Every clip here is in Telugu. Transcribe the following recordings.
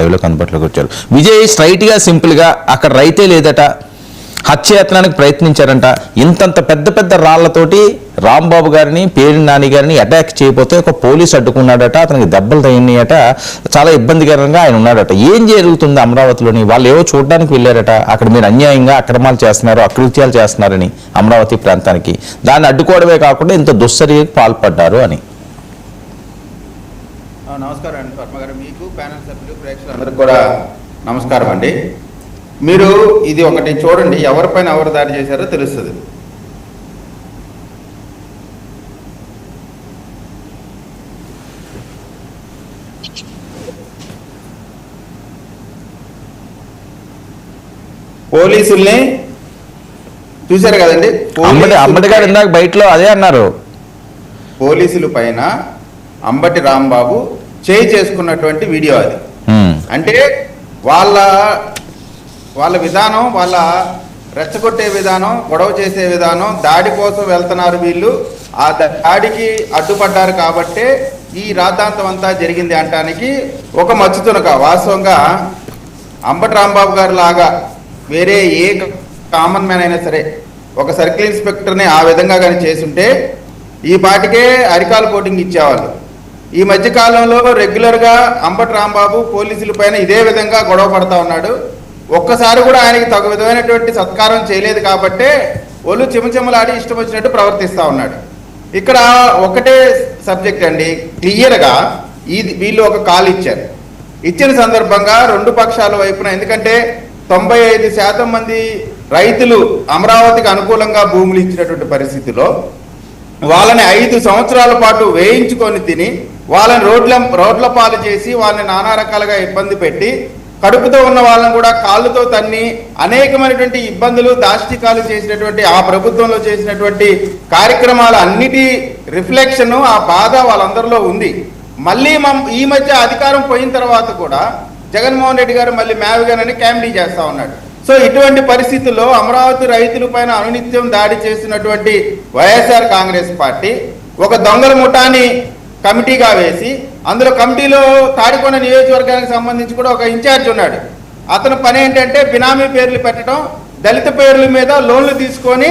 లైవ్లో అందుబాటులోకి వచ్చారు. విజయ్ స్ట్రైట్గా సింపుల్గా అక్కడ రైతే లేదట, హత్యాయత్నానికి ప్రయత్నించారంట, ఇంతంత పెద్ద పెద్ద రాళ్లతోటి రాంబాబు గారిని పేరు నాని గారిని అటాక్ చేయకపోతే ఒక పోలీసు అడ్డుకున్నాడట, అతనికి దెబ్బలు తగినాయట, చాలా ఇబ్బందికరంగా ఆయన ఉన్నాడట. ఏం జరుగుతుంది అమరావతిలోని? వాళ్ళు ఏవో చూడడానికి వెళ్ళారట, అక్కడ మీరు అన్యాయంగా అక్రమాలు చేస్తున్నారు, అకృత్యాలు చేస్తున్నారని అమరావతి ప్రాంతానికి, దాన్ని అడ్డుకోవడమే కాకుండా ఇంత దుశ్చర్యకు పాల్పడ్డారు అని. నమస్కారం అండి పద్మ గారు, మీకు ప్యానల్ సభ్యులు ప్రేక్షకులందరికీ కూడా నమస్కారం అండి. మీరు ఇది ఒకటి చూడండి, ఎవరిపైన ఎవరు దాడి చేశారో తెలుస్తుంది. పోలీసుల్ని చూశారు కదండి, అంబటి గారు ఇందాక బయటలో అదే అన్నారు. పోలీసుల పైన అంబటి రాంబాబు చేయి చేసుకున్నటువంటి వీడియో అది. అంటే వాళ్ళ విధానం, వాళ్ళ రెచ్చగొట్టే విధానం, గొడవ చేసే విధానం, దాడి కోసం వెళ్తున్నారు వీళ్ళు, ఆ దాడికి అడ్డుపడ్డారు కాబట్టే ఈ రాద్ధాంతం అంతా జరిగింది అనటానికి ఒక మచ్చుతునక. వాస్తవంగా అంబటి రాంబాబు గారు లాగా వేరే ఏ కామన్ మ్యాన్ అయినా సరే ఒక సర్కిల్ ఇన్స్పెక్టర్ని ఆ విధంగా కానీ చేసుంటే ఈ పాటికే అరికాలు కోటింగ్ ఇచ్చేవాళ్ళు. ఈ మధ్యకాలంలో రెగ్యులర్గా అంబటి రాంబాబు పోలీసుల పైన ఇదే విధంగా గొడవ పడతా ఉన్నాడు. ఒక్కసారి కూడా ఆయనకి తగు విధమైనటువంటి సత్కారం చేయలేదు కాబట్టే ఒళ్ళు చెమచెమలాడి ఇష్టం వచ్చినట్టు ప్రవర్తిస్తూ ఉన్నాడు. ఇక్కడ ఒకటే సబ్జెక్ట్ అండి, క్లియర్గా వీళ్ళు ఒక కాల్ ఇచ్చారు. ఇచ్చిన సందర్భంగా రెండు పక్షాల వైపున, ఎందుకంటే 95% మంది రైతులు అమరావతికి అనుకూలంగా భూములు ఇచ్చినటువంటి పరిస్థితిలో వాళ్ళని 5 సంవత్సరాల పాటు వేయించుకొని తిని వాళ్ళని రోడ్ల పాలు చేసి వాళ్ళని నానా రకాలుగా ఇబ్బంది పెట్టి కడుపుతో ఉన్న వాళ్ళని కూడా కాళ్ళతో తన్ని అనేకమైనటువంటి ఇబ్బందులు దాష్టికాలు చేసినటువంటి ఆ ప్రభుత్వంలో చేసినటువంటి కార్యక్రమాల అన్నిటి రిఫ్లెక్షన్, ఆ బాధ వాళ్ళందరిలో ఉంది. మళ్ళీ ఈ మధ్య అధికారం పోయిన తర్వాత కూడా జగన్మోహన్ రెడ్డి గారు మళ్ళీ మేవగానని క్యామిడీ చేస్తూ ఉన్నాడు. సో ఇటువంటి పరిస్థితుల్లో అమరావతి రైతుల పైన అనునిత్యం దాడి చేస్తున్నటువంటి వైఎస్ఆర్ కాంగ్రెస్ పార్టీ ఒక దొంగల ముఠాని కమిటీగా వేసి, అందులో కమిటీలో తాడికొండ నియోజకవర్గానికి సంబంధించి కూడా ఒక ఇన్ఛార్జ్ ఉన్నాడు. అతని పని ఏంటంటే బినామీ పేర్లు పెట్టడం, దళిత పేర్ల మీద లోన్లు తీసుకొని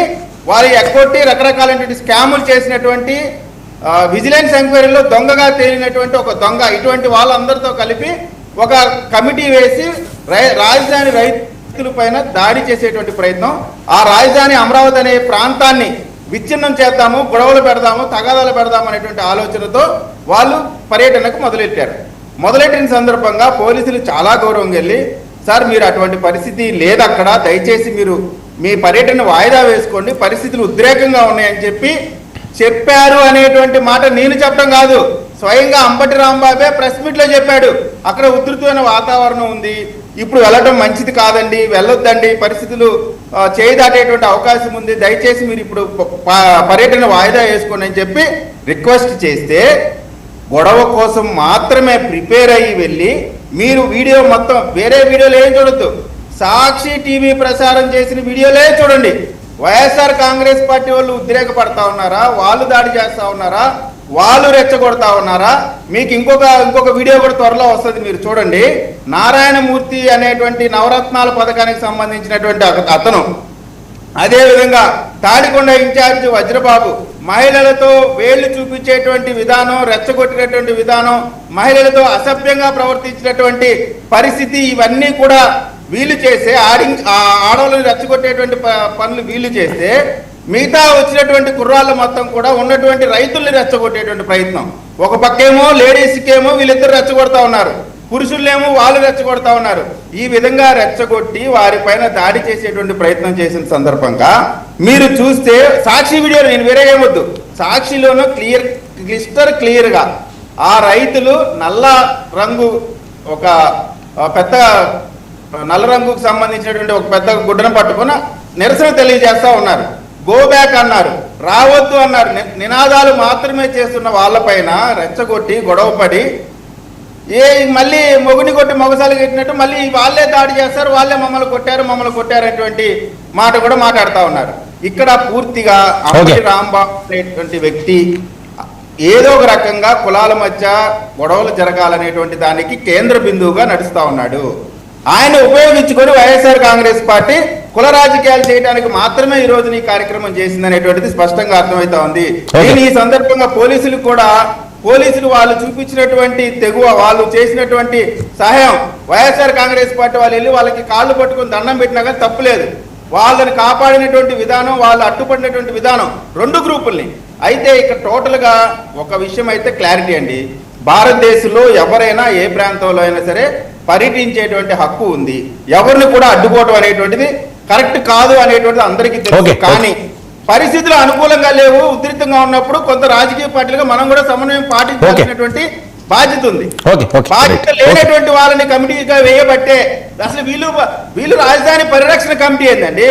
వారి ఎగ్గొట్టి రకరకాలైనటువంటి స్కాములు చేసినటువంటి విజిలెన్స్ ఎంక్వైరీలో దొంగగా తేలినటువంటి ఒక దొంగ, ఇటువంటి వాళ్ళందరితో కలిపి ఒక కమిటీ వేసి రాజధాని రైతుల పైన దాడి చేసేటువంటి ప్రయత్నం, ఆ రాజధాని అమరావతి అనే ప్రాంతాన్ని విచ్ఛిన్నం చేద్దాము, గొడవలు పెడదాము, తగాదాలు పెడదాము అనేటువంటి ఆలోచనతో వాళ్ళు పర్యటనకు మొదలెట్టిన సందర్భంగా పోలీసులు చాలా గౌరవంగా వెళ్ళి, సార్ మీరు అటువంటి పరిస్థితి లేదు అక్కడ, దయచేసి మీరు మీ పర్యటన వాయిదా వేసుకోండి, పరిస్థితులు ఉద్రేకంగా ఉన్నాయని చెప్పారు అనేటువంటి మాట నేను చెప్పడం కాదు, స్వయంగా అంబటి రాంబాబే ప్రెస్ మీట్లో చెప్పాడు. అక్కడ ఉధృతమైన వాతావరణం ఉంది, ఇప్పుడు వెళ్ళడం మంచిది కాదండి, వెళ్ళొద్దండి, పరిస్థితులు చేయి దాటేటువంటి అవకాశం ఉంది, దయచేసి మీరు ఇప్పుడు పర్యటన వాయిదా వేసుకోండి అని చెప్పి రిక్వెస్ట్ చేస్తే, గొడవ కోసం మాత్రమే ప్రిపేర్ అయ్యి వెళ్ళి మీరు వీడియో మొత్తం వేరే వీడియోలు ఏం చూడొద్దు, సాక్షి టీవీ ప్రసారం చేసిన వీడియోలే చూడండి. వైఎస్ఆర్ కాంగ్రెస్ పార్టీ వాళ్ళు ఉద్రేకపడతా ఉన్నారా, వాళ్ళు దాడి చేస్తూ ఉన్నారా, వాళ్ళు రెచ్చగొడతా ఉన్నారా, మీకు ఇంకొక వీడియో కూడా త్వరలో వస్తుంది, మీరు చూడండి. నారాయణమూర్తి అనేటువంటి నవరత్నాల పథకానికి సంబంధించినటువంటి అతను, అదేవిధంగా తాడికొండ ఇన్ఛార్జ్ వజ్రబాబు మహిళలతో వేళ్లు చూపించేటువంటి విధానం, రెచ్చగొట్టినటువంటి విధానం, మహిళలతో అసభ్యంగా ప్రవర్తించినటువంటి పరిస్థితి, ఇవన్నీ కూడా వీళ్ళు చేసే ఆడవాళ్ళని రెచ్చగొట్టేటువంటి పనులు వీళ్ళు చేస్తే, మిగతా వచ్చినటువంటి కుర్రాళ్ళు మొత్తం కూడా ఉన్నటువంటి రైతుల్ని రెచ్చగొట్టేటువంటి ప్రయత్నం. ఒక పక్కేమో లేడీస్కేమో వీళ్ళిద్దరు రెచ్చగొడతా ఉన్నారు, పురుషులేమో వాళ్ళు రెచ్చగొడతా ఉన్నారు. ఈ విధంగా రెచ్చగొట్టి వారిపైన దాడి చేసేటువంటి ప్రయత్నం చేసిన సందర్భంగా మీరు చూస్తే సాక్షి వీడియోలు, నేను వేరే ఏమొద్దు, సాక్షిలోనూ క్లియర్గా ఆ రైతులు నల్ల రంగు ఒక పెద్ద నల్ల రంగుకు సంబంధించినటువంటి ఒక పెద్ద గుడ్డను పట్టుకుని నిరసన తెలియజేస్తూ ఉన్నారు. గో బ్యాక్ అన్నారు, రావద్దు అన్నారు, నినాదాలు మాత్రమే చేస్తున్న వాళ్ళపైన రెచ్చగొట్టి గొడవపడి మళ్ళీ మొగుని కొట్టి మొగసాలు కట్టినట్టు మళ్ళీ వాళ్ళే దాడి చేస్తారు, వాళ్ళే మమ్మల్ని కొట్టారు అనేటువంటి మాట కూడా మాట్లాడుతూ ఉన్నారు. ఇక్కడ పూర్తిగా అంబటి రాంబాబు అనేటువంటి వ్యక్తి ఏదో ఒక రకంగా కులాల మధ్య గొడవలు జరగాలనేటువంటి దానికి కేంద్ర బిందువుగా నడుస్తా ఉన్నాడు. ఆయన ఉపయోగించుకొని వైఎస్ఆర్ కాంగ్రెస్ పార్టీ కుల రాజకీయాలు చేయడానికి మాత్రమే ఈ రోజు ఈ కార్యక్రమం చేసిందనేటువంటిది స్పష్టంగా అర్థమవుతా ఉంది. నేను ఈ సందర్భంగా పోలీసులు వాళ్ళు చూపించినటువంటి తెగువ, వాళ్ళు చేసినటువంటి సహాయం, వైఎస్ఆర్ కాంగ్రెస్ పార్టీ వాళ్ళు వెళ్ళి వాళ్ళకి కాళ్ళు పట్టుకుని దండం పెట్టినా కానీ తప్పులేదు. వాళ్ళని కాపాడినటువంటి విధానం, వాళ్ళు అడ్డుపడినటువంటి విధానం రెండు గ్రూపుల్ని. అయితే ఇక్కడ టోటల్గా ఒక విషయం అయితే క్లారిటీ అండి, భారతదేశంలో ఎవరైనా ఏ ప్రాంతంలో అయినా సరే పర్యటించేటువంటి హక్కు ఉంది. ఎవరిని కూడా అడ్డుకోవడం అనేటువంటిది కరెక్ట్ కాదు అనేటువంటిది అందరికీ తెలుసు. కానీ పరిస్థితులు అనుకూలంగా లేవు, ఉధృతంగా ఉన్నప్పుడు కొంత రాజకీయ పార్టీలుగా మనం కూడా సమన్వయం పాటించాల్సినటువంటి బాధ్యత ఉంది. బాధ్యత లేనటువంటి వాళ్ళని కమిటీగా వేయబట్టే అసలు వీళ్ళు రాజధాని పరిరక్షణ కమిటీ ఏందండి.